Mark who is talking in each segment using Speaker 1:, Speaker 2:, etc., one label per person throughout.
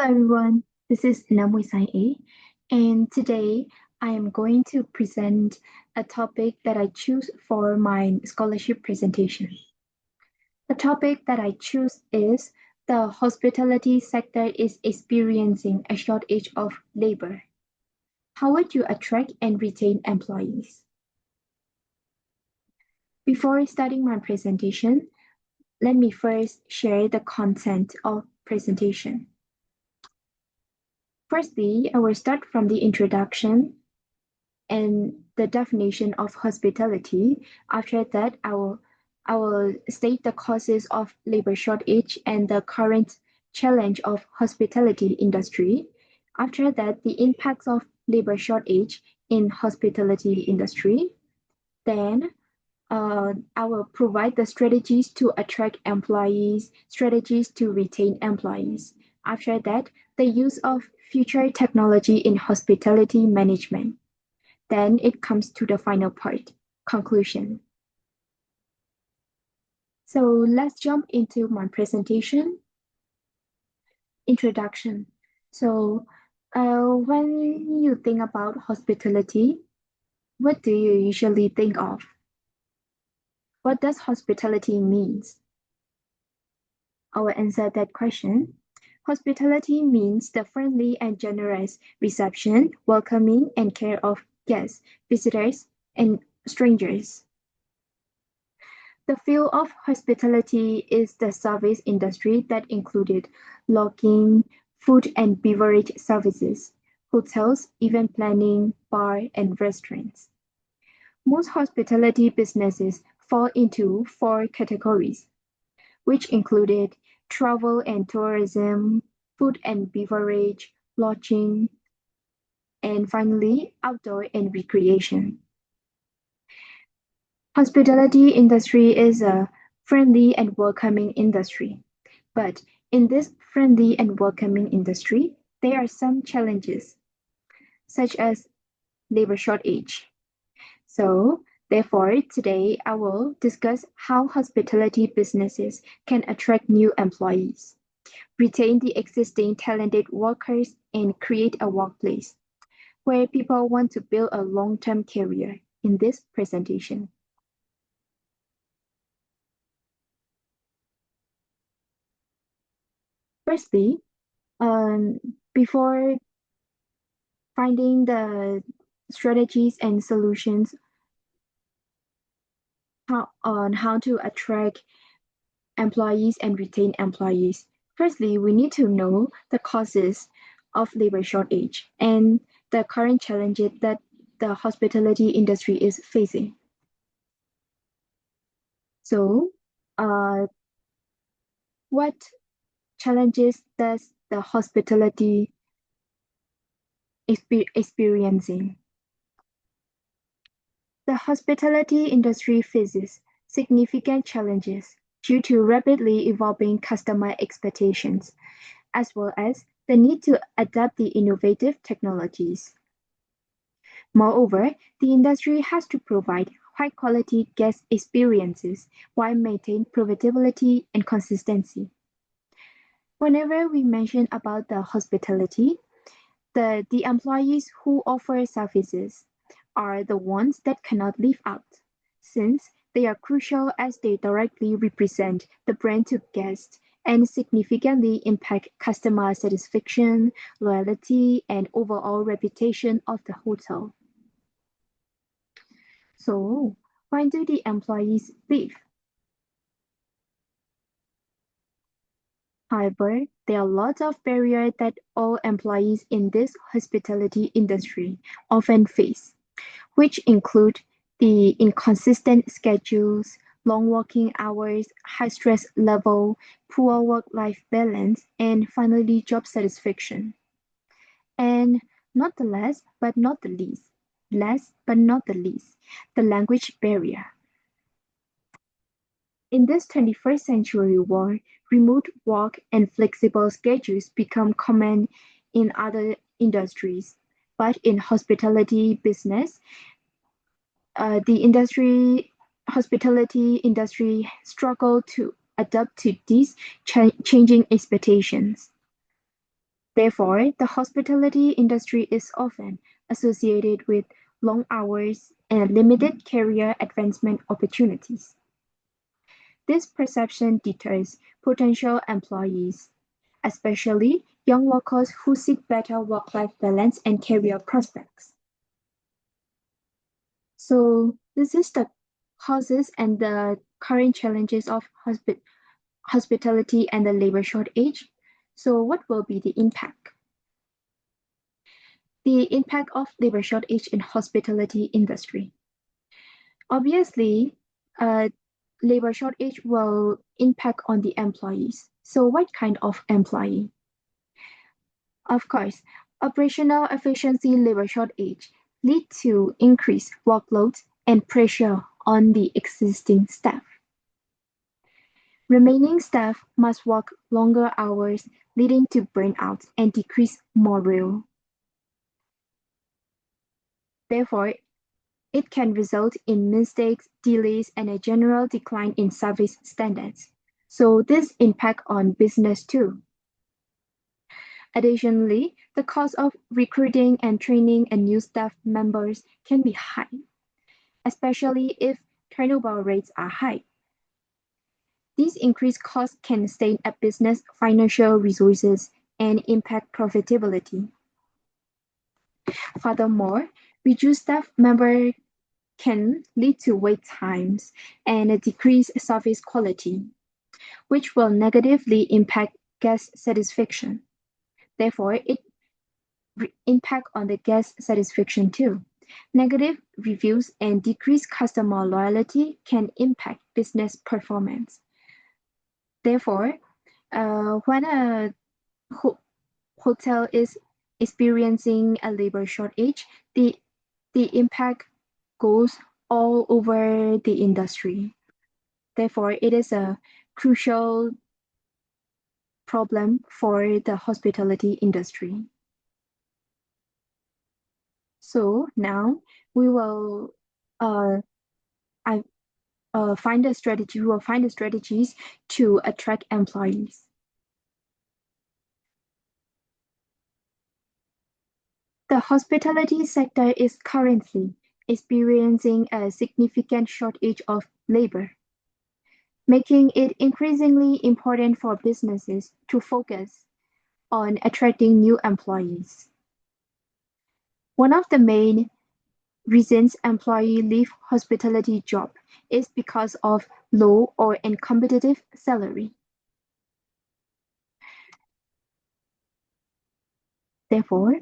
Speaker 1: Hello everyone, this is Hseng, and today I am going to present a topic that I choose for my scholarship presentation. The topic that I choose is the hospitality sector is experiencing a shortage of labor. How would you attract and retain employees? Before starting my presentation, let me first share the content of presentation. Firstly, I will start from the introduction and the definition of hospitality. After that, I will state the causes of labor shortage and the current challenge of hospitality industry. After that, the impacts of labor shortage in hospitality industry. Then I will provide the strategies to attract employees, strategies to retain employees. After that, the use of future technology in hospitality management. Then it comes to the final part, conclusion. So let's jump into my presentation. Introduction. So when you think about hospitality, what do you usually think of? What does hospitality means? I will answer that question. Hospitality means the friendly and generous reception, welcoming, and care of guests, visitors, and strangers. The field of hospitality is the service industry that included lodging, food and beverage services, hotels, event planning, bar, and restaurants. Most hospitality businesses fall into four categories, which included travel and tourism, food and beverage, lodging, and finally, outdoor and recreation. Hospitality industry is a friendly and welcoming industry. But in this friendly and welcoming industry, there are some challenges, such as labor shortage. So, therefore, today I will discuss how hospitality businesses can attract new employees, retain the existing talented workers, and create a workplace where people want to build a long-term career in this presentation. Firstly, before finding the strategies and solutions on how to attract employees and retain employees. Firstly, we need to know the causes of labor shortage and the current challenges that the hospitality industry is facing. So, what challenges does the hospitality experiencing? The hospitality industry faces significant challenges due to rapidly evolving customer expectations, as well as the need to adapt the innovative technologies. Moreover, the industry has to provide high-quality guest experiences while maintaining profitability and consistency. Whenever we mention about the hospitality, the employees who offer services are the ones that cannot leave out, since they are crucial as they directly represent the brand to guests and significantly impact customer satisfaction, loyalty, and overall reputation of the hotel. So, why do the employees leave? However, there are lots of barriers that all employees in this hospitality industry often face, which include the inconsistent schedules, long working hours, high stress level, poor work-life balance, and finally job satisfaction. And not the last but not the least, the language barrier. In this 21st century world, remote work and flexible schedules become common in other industries. But in hospitality business, the hospitality industry struggle to adapt to these changing expectations. Therefore, the hospitality industry is often associated with long hours and limited career advancement opportunities. This perception deters potential employees, especially young workers who seek better work-life balance and career prospects. So this is the causes and the current challenges of hospitality and the labor shortage. So what will be the impact? The impact of labor shortage in hospitality industry. Obviously, uh, labor shortage will impact on the employees. So what kind of employee? Of course, operational efficiency labor shortage lead to increased workloads and pressure on the existing staff. Remaining staff must work longer hours, leading to burnout and decreased morale. Therefore, it can result in mistakes, delays, and a general decline in service standards. So this impact on business too. Additionally, the cost of recruiting and training a new staff members can be high, especially if turnover rates are high. These increased costs can strain a business financial resources and impact profitability. Furthermore, reduced staff member can lead to wait times and a decreased service quality, which will negatively impact guest satisfaction. Therefore, it impact on the guest satisfaction too. Negative reviews and decreased customer loyalty can impact business performance. Therefore, when a hotel is experiencing a labor shortage, the impact goes all over the industry. Therefore, it is a crucial problem for the hospitality industry. So now we will uh, I, find a strategy. We will find the strategies to attract employees. The hospitality sector is currently experiencing a significant shortage of labor, making it increasingly important for businesses to focus on attracting new employees. One of the main reasons employees leave hospitality job is because of low or uncompetitive salary. Therefore,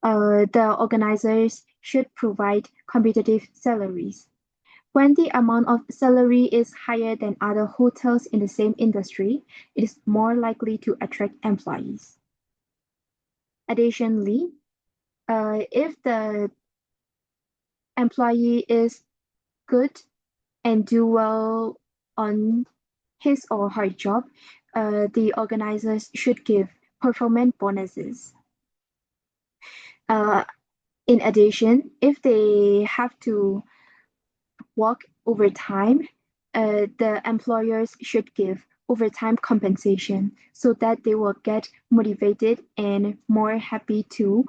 Speaker 1: the organizers should provide competitive salaries. When the amount of salary is higher than other hotels in the same industry, it is more likely to attract employees. Additionally, if the employee is good and do well on his or her job, the organizers should give performance bonuses. Uh, in addition, if they have to work overtime, the employers should give overtime compensation so that they will get motivated and more happy to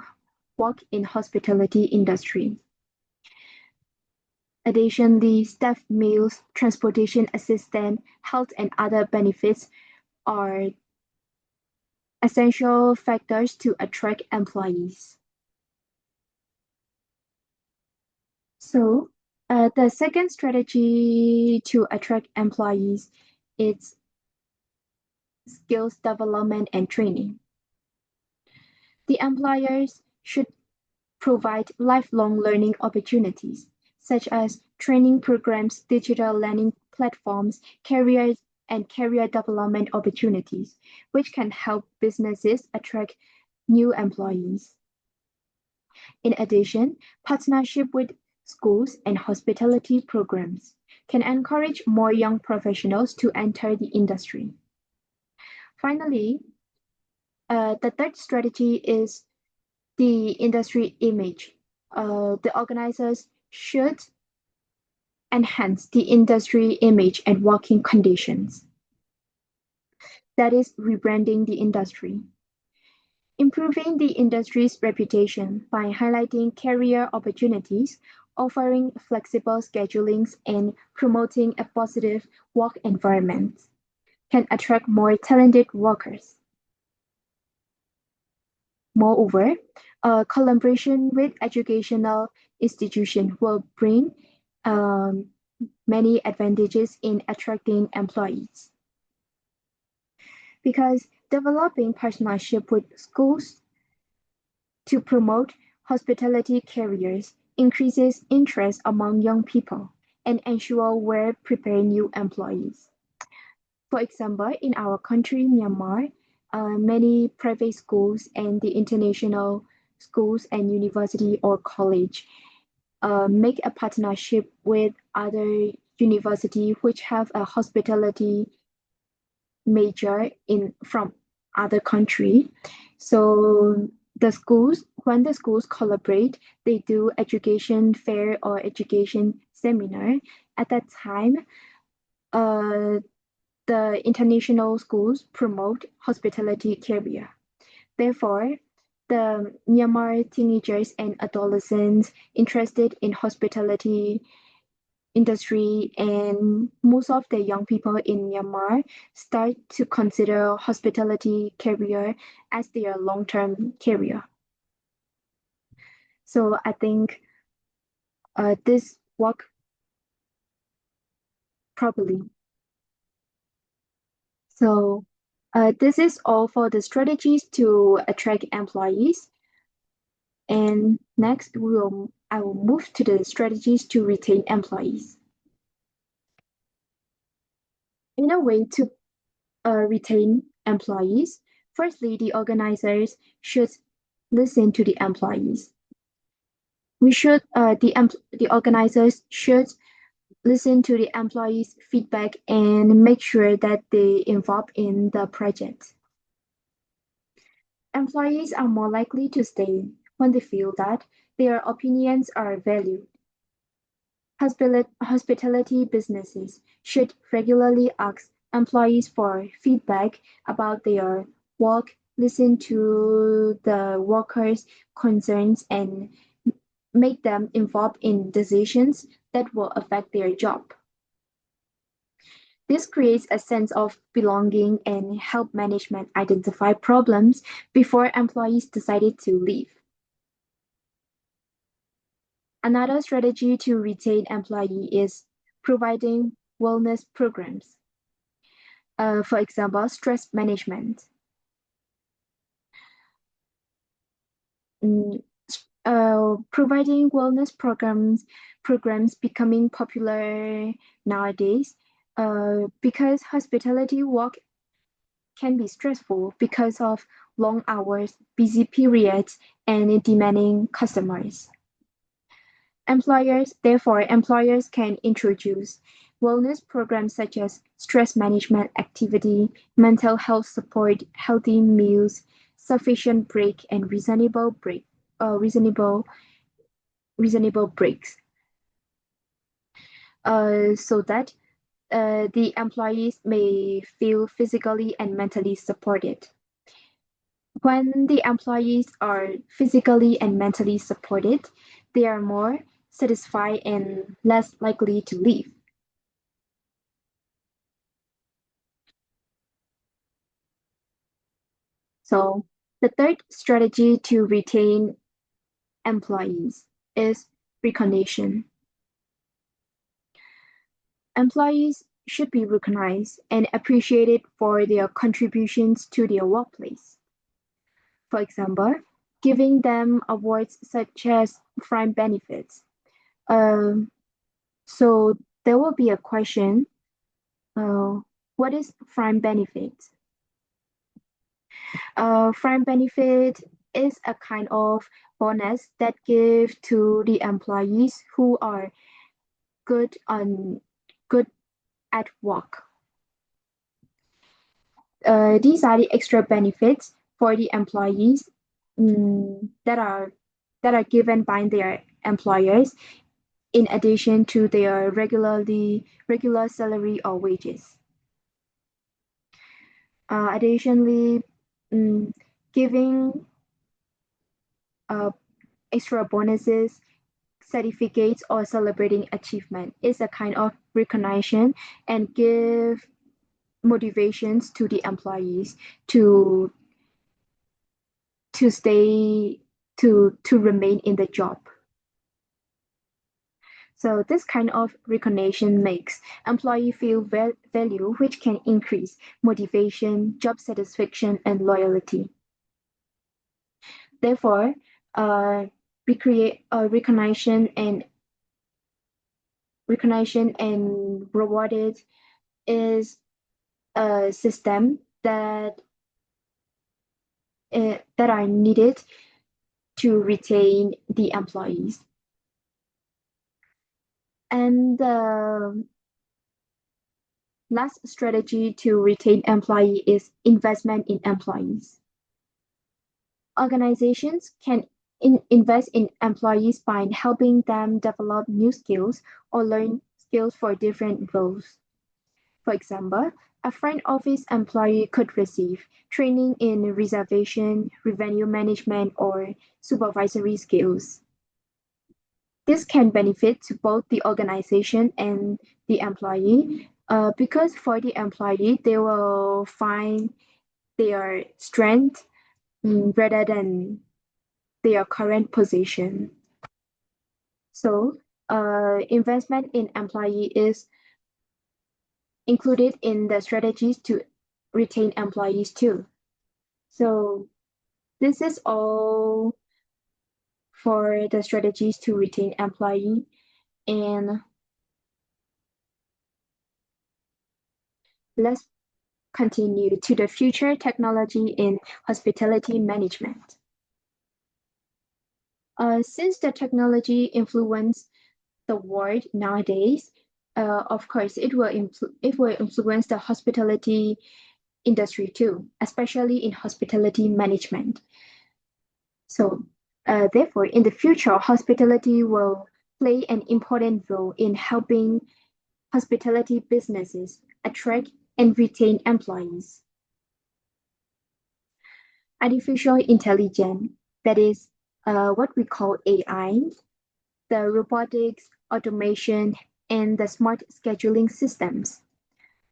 Speaker 1: work in hospitality industry. Additionally, staff meals, transportation assistance, health and other benefits are essential factors to attract employees. So, the second strategy to attract employees is skills development and training. The employers should provide lifelong learning opportunities, such as training programs, digital learning platforms, careers, and career development opportunities, which can help businesses attract new employees. In addition, partnership with schools and hospitality programs can encourage more young professionals to enter the industry. Finally, the third strategy is the industry image. The organizers should enhance the industry image and working conditions. That is rebranding the industry. improving the industry's reputation by highlighting career opportunities, offering flexible schedulings, and promoting a positive work environment can attract more talented workers. Moreover, collaboration with educational institutions will bring um, many advantages in attracting employees because developing partnership with schools to promote hospitality careers increases interest among young people and ensure we're preparing new employees. For example, in our country, Myanmar, many private schools and the international schools and university or college make a partnership with other university which have a hospitality major in from other country. So when the schools collaborate, they do education fair or education seminar. At that time, uh, the international schools promote hospitality career. Therefore, the Myanmar teenagers and adolescents interested in hospitality industry and most of the young people in Myanmar start to consider hospitality career as their long-term career. So I think this work properly. So this is all for the strategies to attract employees. And next, I will move to the strategies to retain employees. In a way to retain employees, firstly, the organizers should listen to the employees. The organizers should listen to the employees' feedback and make sure that they involve in the project. Employees are more likely to stay when they feel that their opinions are valued. Hospitality businesses should regularly ask employees for feedback about their work, listen to the workers' concerns, and make them involved in decisions that will affect their job. This creates a sense of belonging and help management identify problems before employees decided to leave. Another strategy to retain employees is providing wellness programs. For example, stress management. Mm, Providing wellness programs becoming popular nowadays because hospitality work can be stressful because of long hours, busy periods, and demanding customers. Employers can introduce wellness programs such as stress management activity, mental health support, healthy meals, sufficient break, and reasonable breaks, so that the employees may feel physically and mentally supported. When the employees are physically and mentally supported, they are more satisfied and less likely to leave. So, the third strategy to retain employees is recognition. Employees should be recognized and appreciated for their contributions to their workplace. For example, giving them awards such as prime benefits. Um, so there will be a question, uh, what is prime benefit? Prime benefit is a kind of bonus that give to the employees who are good on good at work. These are the extra benefits for the employees that are given by their employers in addition to their regular salary or wages. Additionally, mm, Giving uh, extra bonuses, certificates, or celebrating achievement is a kind of recognition and give motivations to the employees to to stay to remain in the job. So this kind of recognition makes employee feel value, which can increase motivation, job satisfaction, and loyalty. Therefore, uh, we create a recognition and rewarded is a system that are needed to retain the employees. And the last strategy to retain employee is investment in employees. Organizations can invest in employees by helping them develop new skills or learn skills for different roles. For example, a front office employee could receive training in reservation, revenue management, or supervisory skills. This can benefit to both the organization and the employee because for the employee, they will find their strength rather than their current position. So, investment in employee is included in the strategies to retain employees too. So, this is all for the strategies to retain employee. And let's continue to the future technology in hospitality management. Since the technology influence the world nowadays, of course, it will influence the hospitality industry too, especially in hospitality management. So, therefore, in the future, hospitality will play an important role in helping hospitality businesses attract and retain employees. Artificial intelligence, that is what we call AI, the robotics, automation, and the smart scheduling systems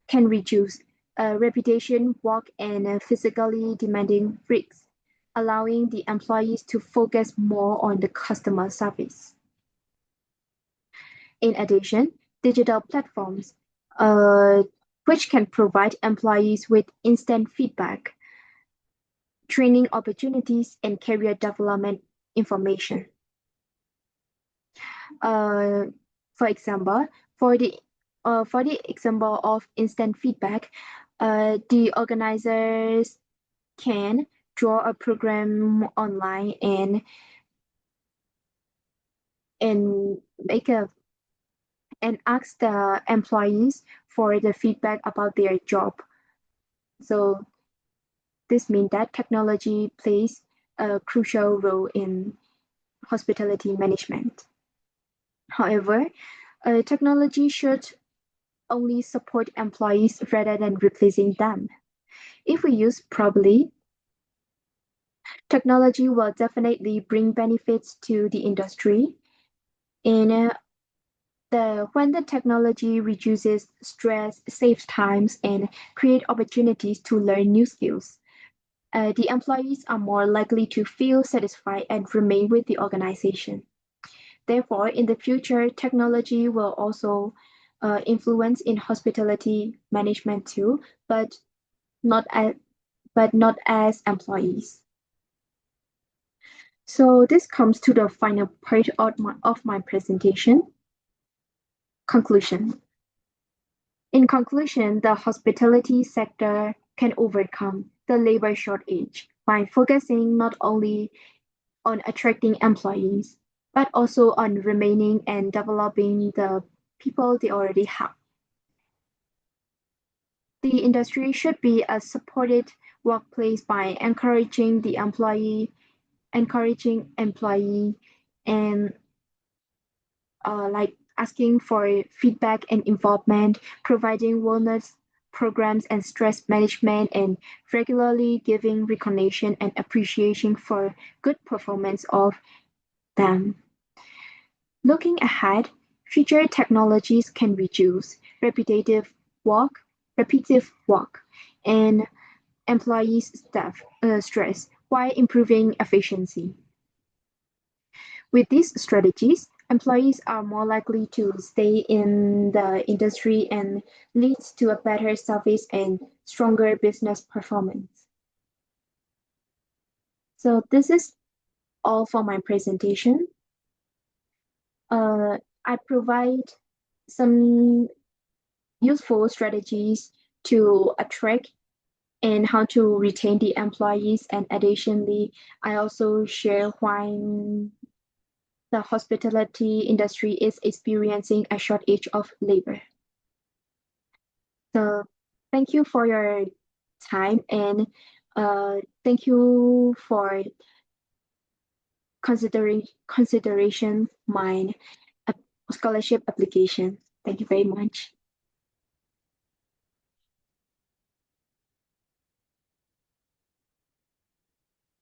Speaker 1: can reduce repetition work and physically demanding risks, allowing the employees to focus more on the customer service. In addition, digital platforms, uh, which can provide employees with instant feedback, training opportunities, and career development information. Uh, for example, for the for the example of instant feedback, the organizers can draw a program online and make a and ask the employees for the feedback about their job. So this means that technology plays a crucial role in hospitality management. However, technology should only support employees rather than replacing them. If we use properly, technology will definitely bring benefits to the industry. And when the technology reduces stress, saves times, and create opportunities to learn new skills, the employees are more likely to feel satisfied and remain with the organization. Therefore, in the future, technology will also influence in hospitality management too, but not as employees. So this comes to the final part of my presentation. Conclusion. In conclusion, the hospitality sector can overcome the labor shortage by focusing not only on attracting employees, but also on remaining and developing the people they already have. The industry should be a supported workplace by encouraging employee and like asking for feedback and involvement, providing wellness programs and stress management and regularly giving recognition and appreciation for good performance of them. Looking ahead, future technologies can reduce repetitive work, and employees' stress while improving efficiency. With these strategies, employees are more likely to stay in the industry and leads to a better service and stronger business performance. So this is all for my presentation. I provide some useful strategies to attract and how to retain the employees. And additionally, I also share why the hospitality industry is experiencing a shortage of labor. So thank you for your time and thank you for consideration my scholarship application. Thank you very much.